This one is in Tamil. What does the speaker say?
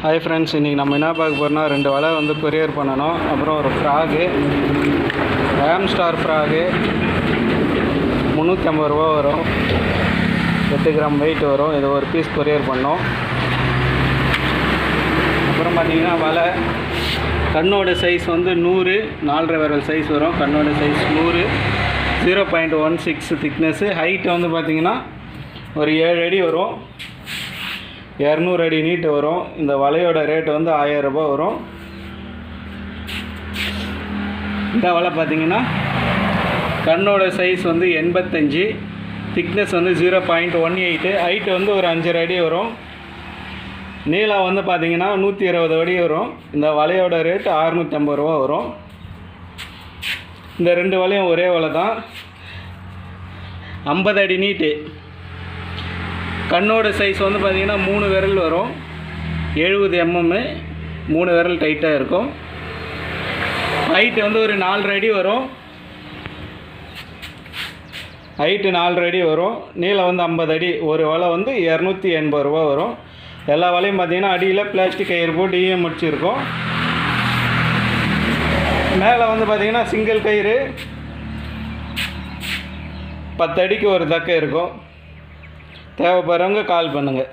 ஹாய் ஃப்ரெண்ட்ஸ், இன்றைக்கி நம்ம என்ன பார்க்க போகிறோம்னா 2 வலை வந்து கொரியர் பண்ணணும். அப்புறம் ஒரு ஃப்ராகு, ஸ்டார் ஃப்ராகு 350 ரூபா வரும். 8 கிராம் வெயிட் வரும். இது ஒரு பீஸ் கொரியர் பண்ணோம். அப்புறம் பார்த்திங்கன்னா வலை கண்ணோட சைஸ் வந்து 100, 4.5 விரல் சைஸ் வரும். கண்ணோட சைஸ் 100, 0.16 திக்னஸ்ஸு. ஹைட்டு வந்து பார்த்திங்கன்னா ஒரு 7 அடி வரும். 200 அடி நீட்டு வரும். இந்த வலையோட ரேட்டு வந்து 1000 ரூபா வரும். இந்த வலை பார்த்திங்கன்னா கண்ணோட சைஸ் வந்து 85, திக்னஸ் வந்து 0.18, ஹைட்டு வந்து ஒரு 5 அடி வரும். நீளம் வந்து பார்த்திங்கன்னா 120 அடி வரும். இந்த வலையோட ரேட்டு 650 ரூபா வரும். இந்த 2 வலையும் ஒரே வலை தான். 50 அடி நீட்டு. கண்ணோட சைஸ் வந்து பார்த்திங்கன்னா 3 விரல் வரும். 70 mm, 3 விரல் டைட்டாக இருக்கும். ஹைட்டு வந்து ஒரு 4 அடி வரும். ஹைட்டு 4 அடி வரும். நீளம் வந்து 50 அடி. ஒரு வலை வந்து 280 ரூபா வரும். எல்லா வலையும் பார்த்திங்கன்னா அடியில் பிளாஸ்டிக் கயிறு போட்டு ஈயம் முடிச்சிருக்கோம். மேலே வந்து பார்த்திங்கன்னா சிங்கிள் கயிறு 10 அடிக்கு ஒரு தக்கை இருக்கும். தேவைப்படுறவங்க கால் பண்ணுங்கள்.